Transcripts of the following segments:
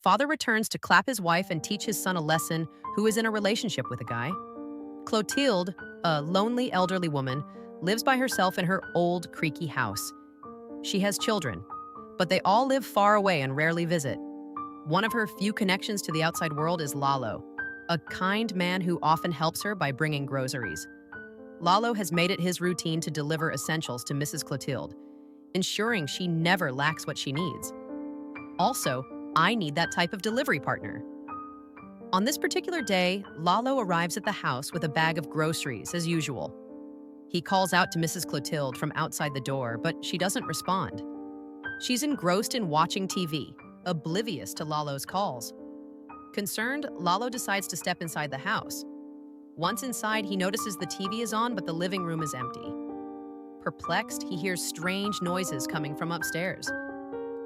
Father returns to clap his wife and teach his son a lesson who is in a relationship with a guy. Clotilde, a lonely elderly woman, lives by herself in her old, creaky house. She has children, but they all live far away and rarely visit. One of her few connections to the outside world is Lalo, a kind man who often helps her by bringing groceries. Lalo has made it his routine to deliver essentials to Mrs. Clotilde, ensuring she never lacks what she needs. Also, I need that type of delivery partner. On this particular day, Lalo arrives at the house with a bag of groceries, as usual. He calls out to Mrs. Clotilde from outside the door, but she doesn't respond. She's engrossed in watching TV, oblivious to Lalo's calls. Concerned, Lalo decides to step inside the house. Once inside, he notices the TV is on, but the living room is empty. Perplexed, he hears strange noises coming from upstairs.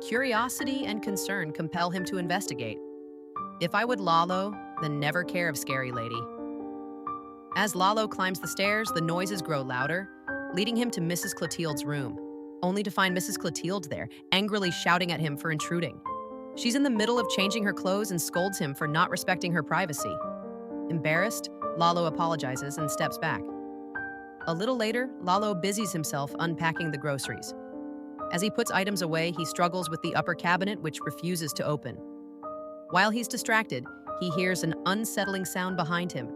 Curiosity and concern compel him to investigate. If I would Lalo, then never care of scary lady. As Lalo climbs the stairs, the noises grow louder, leading him to Mrs. Clotilde's room, only to find Mrs. Clotilde there, angrily shouting at him for intruding. She's in the middle of changing her clothes and scolds him for not respecting her privacy. Embarrassed, Lalo apologizes and steps back. A little later, Lalo busies himself unpacking the groceries. As he puts items away, he struggles with the upper cabinet, which refuses to open. While he's distracted, he hears an unsettling sound behind him.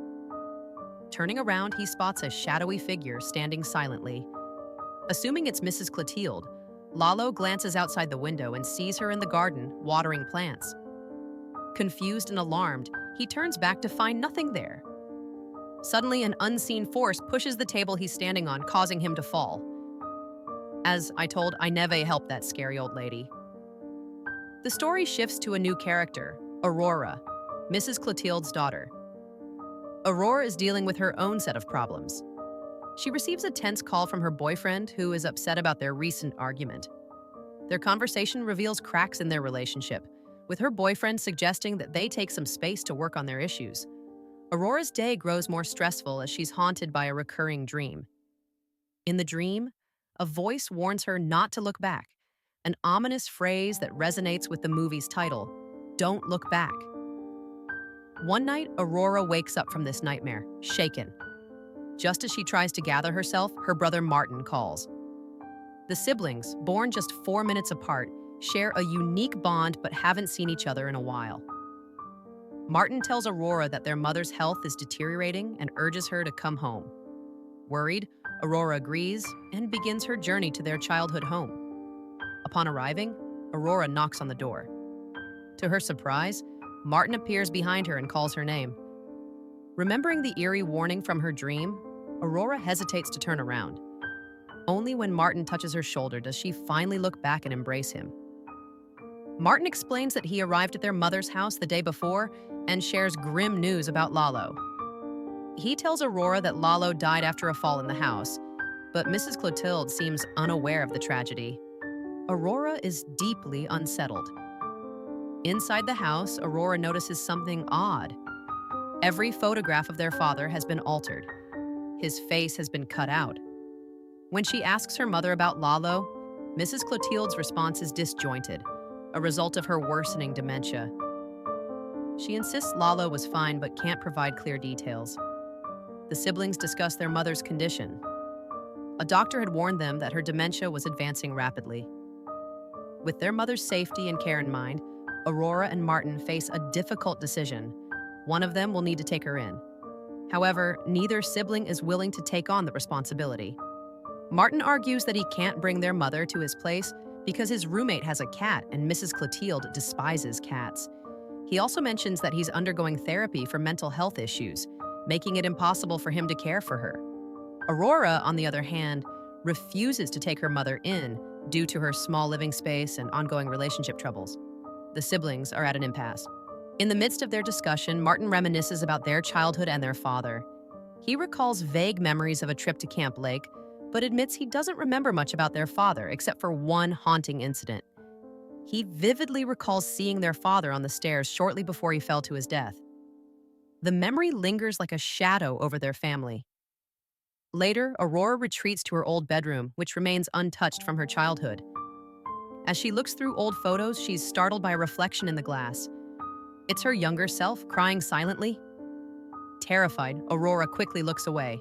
Turning around, he spots a shadowy figure standing silently. Assuming it's Mrs. Clotilde, Lalo glances outside the window and sees her in the garden, watering plants. Confused and alarmed, he turns back to find nothing there. Suddenly, an unseen force pushes the table he's standing on, causing him to fall. As I told, I never helped that scary old lady. The story shifts to a new character, Aurora, Mrs. Clotilde's daughter. Aurora is dealing with her own set of problems. She receives a tense call from her boyfriend, who is upset about their recent argument. Their conversation reveals cracks in their relationship, with her boyfriend suggesting that they take some space to work on their issues. Aurora's day grows more stressful as she's haunted by a recurring dream. In the dream, a voice warns her not to look back, an ominous phrase that resonates with the movie's title, "Don't Look Back." One night, Aurora wakes up from this nightmare, shaken. Just as she tries to gather herself, her brother Martin calls. The siblings, born just 4 minutes apart, share a unique bond but haven't seen each other in a while. Martin tells Aurora that their mother's health is deteriorating and urges her to come home. Worried, Aurora agrees and begins her journey to their childhood home. Upon arriving, Aurora knocks on the door. To her surprise, Martin appears behind her and calls her name. Remembering the eerie warning from her dream, Aurora hesitates to turn around. Only when Martin touches her shoulder does she finally look back and embrace him. Martin explains that he arrived at their mother's house the day before and shares grim news about Lalo. He tells Aurora that Lalo died after a fall in the house, but Mrs. Clotilde seems unaware of the tragedy. Aurora is deeply unsettled. Inside the house, Aurora notices something odd. Every photograph of their father has been altered. His face has been cut out. When she asks her mother about Lalo, Mrs. Clotilde's response is disjointed, a result of her worsening dementia. She insists Lalo was fine but can't provide clear details. The siblings discuss their mother's condition. A doctor had warned them that her dementia was advancing rapidly. With their mother's safety and care in mind, Aurora and Martin face a difficult decision. One of them will need to take her in. However, neither sibling is willing to take on the responsibility. Martin argues that he can't bring their mother to his place because his roommate has a cat and Mrs. Clotilde despises cats. He also mentions that he's undergoing therapy for mental health issues, making it impossible for him to care for her. Aurora, on the other hand, refuses to take her mother in due to her small living space and ongoing relationship troubles. The siblings are at an impasse. In the midst of their discussion, Martin reminisces about their childhood and their father. He recalls vague memories of a trip to Camp Lake, but admits he doesn't remember much about their father except for one haunting incident. He vividly recalls seeing their father on the stairs shortly before he fell to his death. The memory lingers like a shadow over their family. Later, Aurora retreats to her old bedroom, which remains untouched from her childhood. As she looks through old photos, she's startled by a reflection in the glass. It's her younger self crying silently. Terrified, Aurora quickly looks away.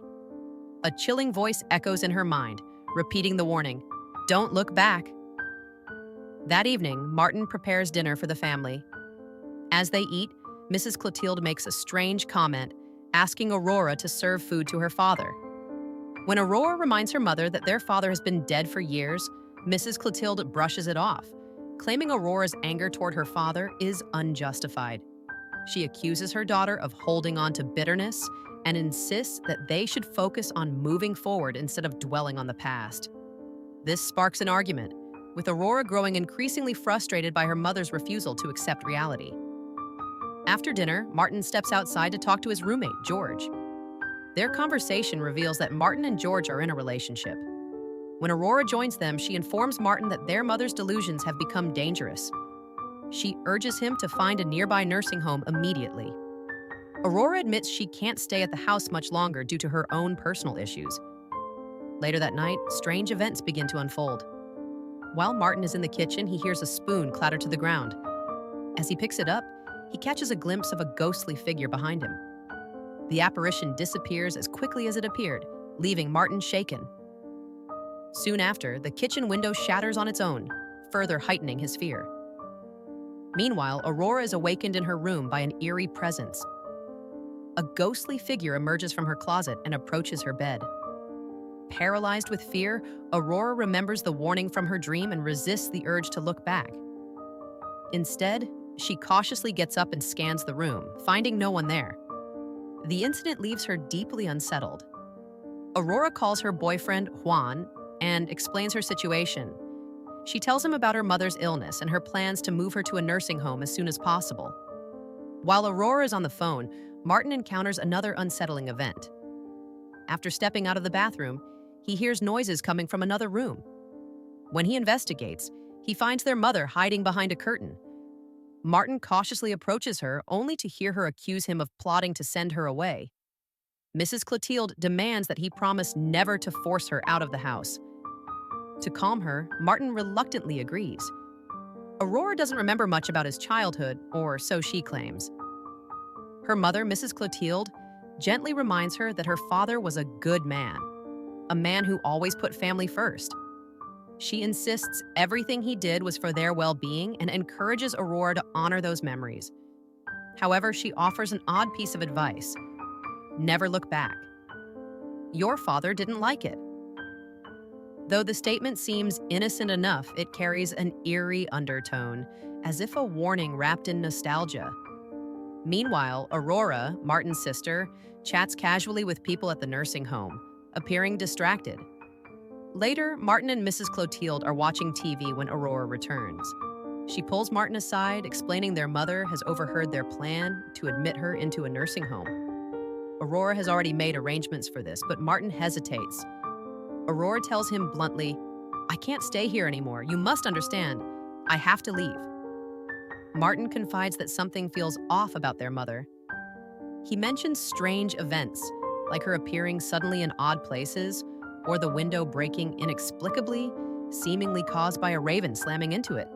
A chilling voice echoes in her mind, repeating the warning, "Don't look back." That evening, Martin prepares dinner for the family. As they eat, Mrs. Clotilde makes a strange comment, asking Aurora to serve food to her father. When Aurora reminds her mother that their father has been dead for years, Mrs. Clotilde brushes it off, claiming Aurora's anger toward her father is unjustified. She accuses her daughter of holding on to bitterness and insists that they should focus on moving forward instead of dwelling on the past. This sparks an argument, with Aurora growing increasingly frustrated by her mother's refusal to accept reality. After dinner, Martin steps outside to talk to his roommate, George. Their conversation reveals that Martin and George are in a relationship. When Aurora joins them, she informs Martin that their mother's delusions have become dangerous. She urges him to find a nearby nursing home immediately. Aurora admits she can't stay at the house much longer due to her own personal issues. Later that night, strange events begin to unfold. While Martin is in the kitchen, he hears a spoon clatter to the ground. As he picks it up, he catches a glimpse of a ghostly figure behind him. The apparition disappears as quickly as it appeared, leaving Martin shaken. Soon after, the kitchen window shatters on its own, further heightening his fear. Meanwhile, Aurora is awakened in her room by an eerie presence. A ghostly figure emerges from her closet and approaches her bed. Paralyzed with fear, Aurora remembers the warning from her dream and resists the urge to look back. Instead, she cautiously gets up and scans the room, finding no one there. The incident leaves her deeply unsettled. Aurora calls her boyfriend, Juan, and explains her situation. She tells him about her mother's illness and her plans to move her to a nursing home as soon as possible. While Aurora is on the phone, Martin encounters another unsettling event. After stepping out of the bathroom, he hears noises coming from another room. When he investigates, he finds their mother hiding behind a curtain. Martin cautiously approaches her, only to hear her accuse him of plotting to send her away. Mrs. Clotilde demands that he promise never to force her out of the house. To calm her, Martin reluctantly agrees. Aurora doesn't remember much about his childhood, or so she claims. Her mother, Mrs. Clotilde, gently reminds her that her father was a good man, a man who always put family first. She insists everything he did was for their well-being and encourages Aurora to honor those memories. However, she offers an odd piece of advice. Never look back. Your father didn't like it. Though the statement seems innocent enough, it carries an eerie undertone, as if a warning wrapped in nostalgia. Meanwhile, Aurora, Martin's sister, chats casually with people at the nursing home, appearing distracted. Later, Martin and Mrs. Clotilde are watching TV when Aurora returns. She pulls Martin aside, explaining their mother has overheard their plan to admit her into a nursing home. Aurora has already made arrangements for this, but Martin hesitates. Aurora tells him bluntly, "I can't stay here anymore. You must understand. I have to leave." Martin confides that something feels off about their mother. He mentions strange events, like her appearing suddenly in odd places, or the window breaking inexplicably, seemingly caused by a raven slamming into it.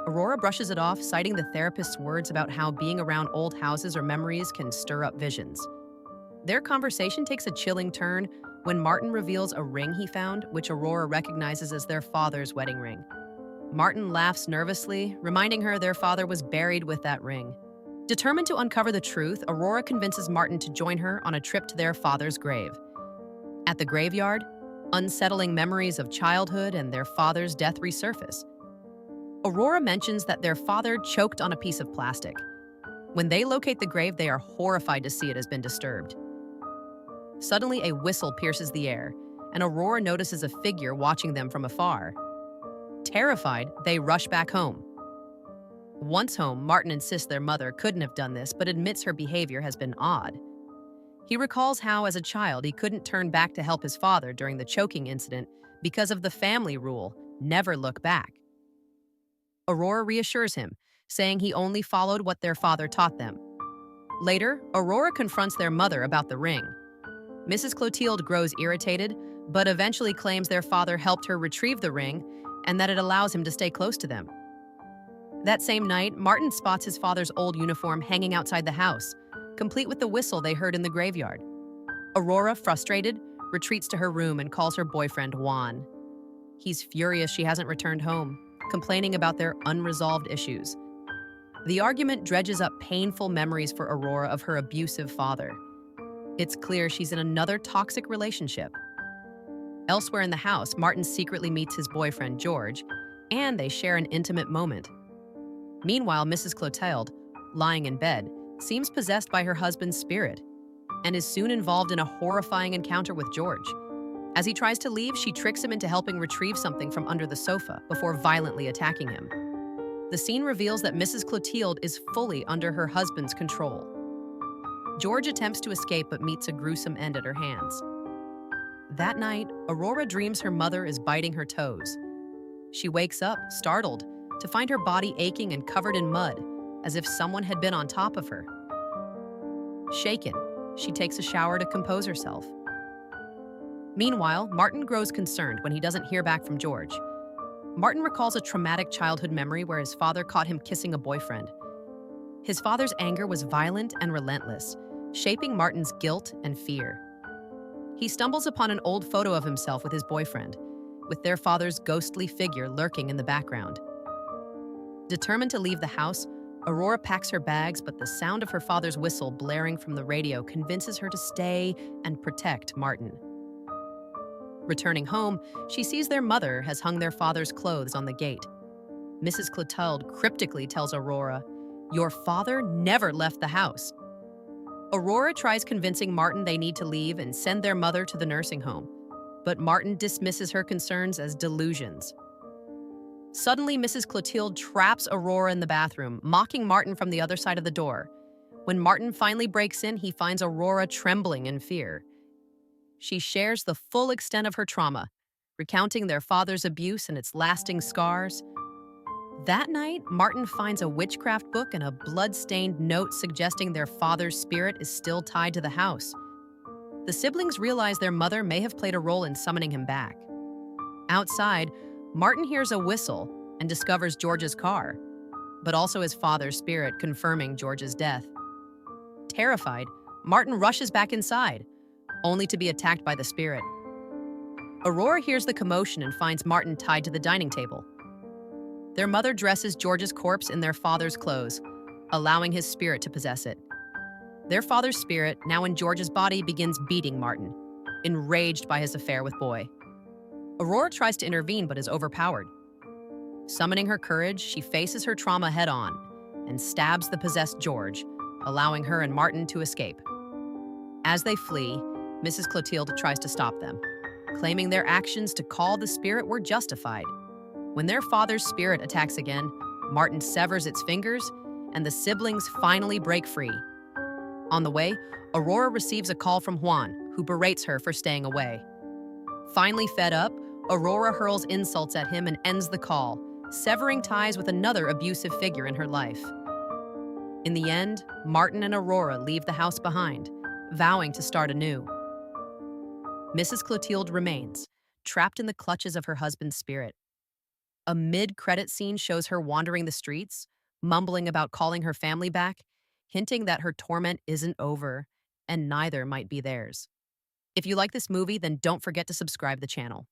Aurora brushes it off, citing the therapist's words about how being around old houses or memories can stir up visions. Their conversation takes a chilling turn when Martin reveals a ring he found, which Aurora recognizes as their father's wedding ring. Martin laughs nervously, reminding her their father was buried with that ring. Determined to uncover the truth, Aurora convinces Martin to join her on a trip to their father's grave. At the graveyard, unsettling memories of childhood and their father's death resurface. Aurora mentions that their father choked on a piece of plastic. When they locate the grave, they are horrified to see it has been disturbed. Suddenly, a whistle pierces the air, and Aurora notices a figure watching them from afar. Terrified, they rush back home. Once home, Martin insists their mother couldn't have done this, but admits her behavior has been odd. He recalls how, as a child, he couldn't turn back to help his father during the choking incident because of the family rule, never look back. Aurora reassures him, saying he only followed what their father taught them. Later, Aurora confronts their mother about the ring. Mrs. Clotilde grows irritated, but eventually claims their father helped her retrieve the ring and that it allows him to stay close to them. That same night, Martin spots his father's old uniform hanging outside the house, complete with the whistle they heard in the graveyard. Aurora, frustrated, retreats to her room and calls her boyfriend Juan. He's furious she hasn't returned home, complaining about their unresolved issues. The argument dredges up painful memories for Aurora of her abusive father. It's clear she's in another toxic relationship. Elsewhere in the house, Martin secretly meets his boyfriend George, and they share an intimate moment. Meanwhile, Mrs. Clotilde, lying in bed, seems possessed by her husband's spirit and is soon involved in a horrifying encounter with George. As he tries to leave, she tricks him into helping retrieve something from under the sofa before violently attacking him. The scene reveals that Mrs. Clotilde is fully under her husband's control. George attempts to escape but meets a gruesome end at her hands. That night, Aurora dreams her mother is biting her toes. She wakes up, startled, to find her body aching and covered in mud, as if someone had been on top of her. Shaken, she takes a shower to compose herself. Meanwhile, Martin grows concerned when he doesn't hear back from George. Martin recalls a traumatic childhood memory where his father caught him kissing a boyfriend. His father's anger was violent and relentless, shaping Martin's guilt and fear. He stumbles upon an old photo of himself with his boyfriend, with their father's ghostly figure lurking in the background. Determined to leave the house, Aurora packs her bags, but the sound of her father's whistle blaring from the radio convinces her to stay and protect Martin. Returning home, she sees their mother has hung their father's clothes on the gate. Mrs. Clotilde cryptically tells Aurora, "Your father never left the house." Aurora tries convincing Martin they need to leave and send their mother to the nursing home, but Martin dismisses her concerns as delusions. Suddenly, Mrs. Clotilde traps Aurora in the bathroom, mocking Martin from the other side of the door. When Martin finally breaks in, he finds Aurora trembling in fear. She shares the full extent of her trauma, recounting their father's abuse and its lasting scars. That night, Martin finds a witchcraft book and a blood-stained note suggesting their father's spirit is still tied to the house. The siblings realize their mother may have played a role in summoning him back. Outside, Martin hears a whistle and discovers George's car, but also his father's spirit confirming George's death. Terrified, Martin rushes back inside, only to be attacked by the spirit. Aurora hears the commotion and finds Martin tied to the dining table. Their mother dresses George's corpse in their father's clothes, allowing his spirit to possess it. Their father's spirit, now in George's body, begins beating Martin, enraged by his affair with Boy. Aurora tries to intervene but is overpowered. Summoning her courage, she faces her trauma head-on and stabs the possessed George, allowing her and Martin to escape. As they flee, Mrs. Clotilde tries to stop them, claiming their actions to call the spirit were justified. When their father's spirit attacks again, Martin severs its fingers, and the siblings finally break free. On the way, Aurora receives a call from Juan, who berates her for staying away. Finally fed up, Aurora hurls insults at him and ends the call, severing ties with another abusive figure in her life. In the end, Martin and Aurora leave the house behind, vowing to start anew. Mrs. Clotilde remains, trapped in the clutches of her husband's spirit. A mid-credit scene shows her wandering the streets, mumbling about calling her family back, hinting that her torment isn't over, and neither might be theirs. If you like this movie, then don't forget to subscribe to the channel.